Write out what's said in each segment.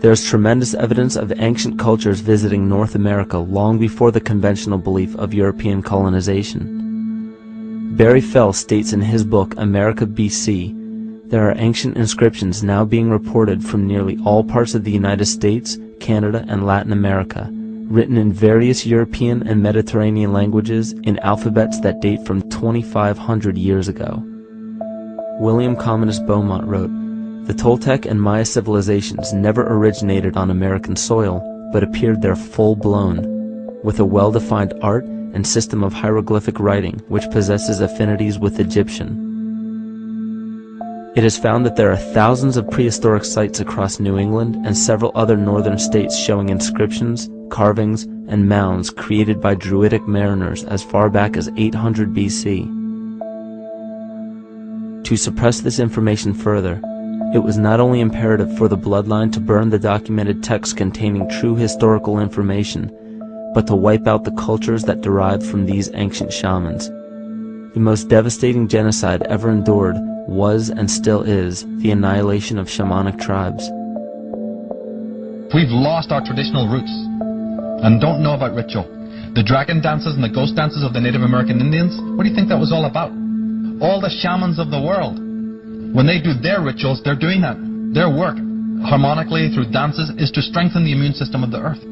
There is tremendous evidence of ancient cultures visiting North America long before the conventional belief of European colonization. Barry Fell states in his book America BC, there are ancient inscriptions now being reported from nearly all parts of the United States, Canada, and Latin America, written in various European and Mediterranean languages in alphabets that date from 2,500 years ago. William Commonus Beaumont wrote, "The Toltec and Maya civilizations never originated on American soil, but appeared there full-blown, with a well-defined art and system of hieroglyphic writing which possesses affinities with Egyptian. It is found that there are thousands of prehistoric sites across New England and several other northern states showing inscriptions, carvings, and mounds created by Druidic mariners as far back as 800 BC. To suppress this information further, it was not only imperative for the bloodline to burn the documented texts containing true historical information, but to wipe out the cultures that derived from these ancient shamans. The most devastating genocide ever endured was and still is the annihilation of shamanic tribes. We've lost our traditional roots and don't know about ritual. The dragon dances and the ghost dances of the Native American Indians, what do you think that was all about? All the shamans of the world, when they do their rituals, they're doing that. Their work, harmonically through dances, is to strengthen the immune system of the earth.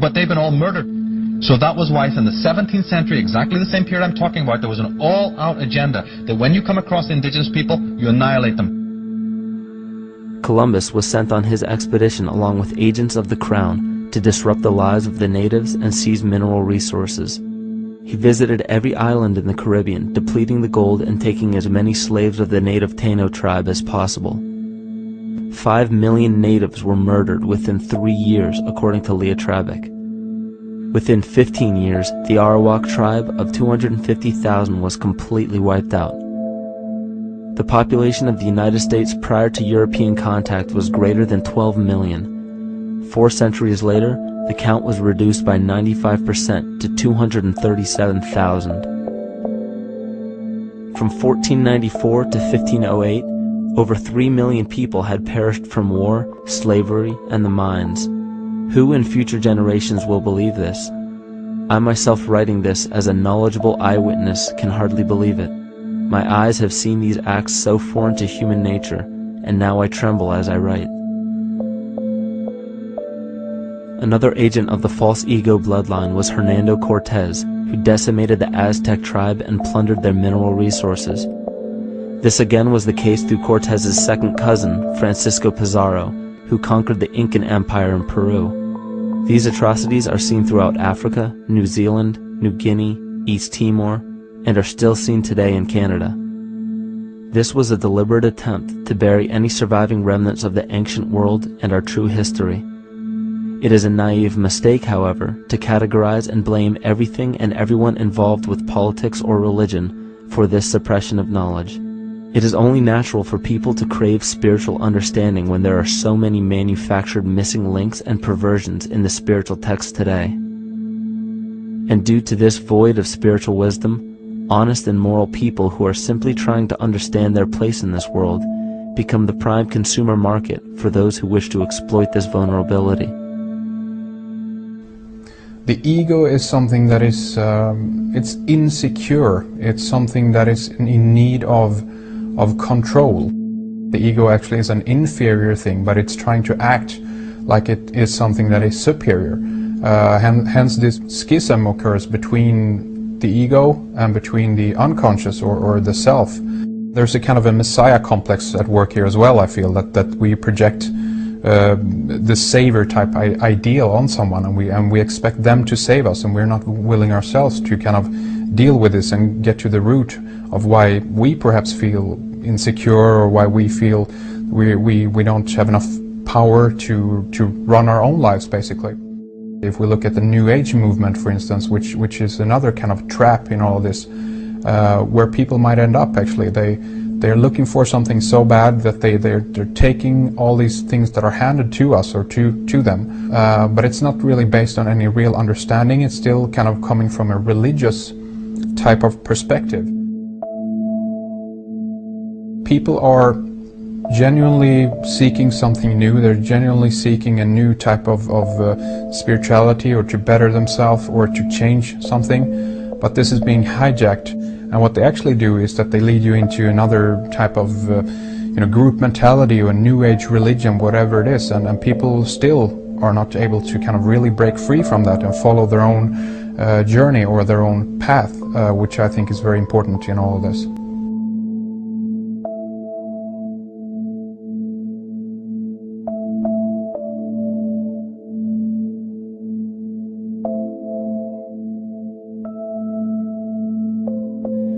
But they've been all murdered. So that was why in the 17th century, exactly the same period I'm talking about, there was an all-out agenda that when you come across indigenous people, you annihilate them. Columbus was sent on his expedition along with agents of the crown to disrupt the lives of the natives and seize mineral resources. He visited every island in the Caribbean, depleting the gold and taking as many slaves of the native Taino tribe as possible. 5 million natives were murdered within 3 years, according to Leah Trabic. Within 15 years, the Arawak tribe of 250,000 was completely wiped out. The population of the United States prior to European contact was greater than 12 million. 4 centuries later, the count was reduced by 95% to 237,000. From 1494 to 1508, over 3 million people had perished from war, slavery, and the mines. Who in future generations will believe this? I myself, writing this as a knowledgeable eyewitness, can hardly believe it. My eyes have seen these acts so foreign to human nature, and now I tremble as I write. Another agent of the false ego bloodline was Hernando Cortez, who decimated the Aztec tribe and plundered their mineral resources. This again was the case through Cortez's second cousin, Francisco Pizarro, who conquered the Incan Empire in Peru. These atrocities are seen throughout Africa, New Zealand, New Guinea, East Timor, and are still seen today in Canada. This was a deliberate attempt to bury any surviving remnants of the ancient world and our true history. It is a naive mistake, however, to categorize and blame everything and everyone involved with politics or religion for this suppression of knowledge. It is only natural for people to crave spiritual understanding when there are so many manufactured missing links and perversions in the spiritual text today. And due to this void of spiritual wisdom, honest and moral people who are simply trying to understand their place in this world become the prime consumer market for those who wish to exploit this vulnerability. The ego is something that is it's insecure. It's something that is in need of control. The ego actually is an inferior thing, but it's trying to act like it is something that is superior. Hence this schism occurs between the ego and between the unconscious or the self. There's a kind of a messiah complex at work here as well, I feel, that we project the savior type ideal on someone, and we expect them to save us, and we're not willing ourselves to kind of deal with this and get to the root of why we perhaps feel insecure, or why we feel we don't have enough power to run our own lives, basically. If we look at the New Age movement, for instance, which is another kind of trap in all of this, where people might end up actually, they're looking for something so bad that they're taking all these things that are handed to us or to them, but it's not really based on any real understanding. It's still kind of coming from a religious type of perspective. People are genuinely seeking something new. They're genuinely seeking a new type of spirituality, or to better themselves, or to change something. But this is being hijacked, and what they actually do is that they lead you into another type of group mentality or new age religion, whatever it is, and people still are not able to kind of really break free from that and follow their own journey or their own path, which I think is very important in all of this.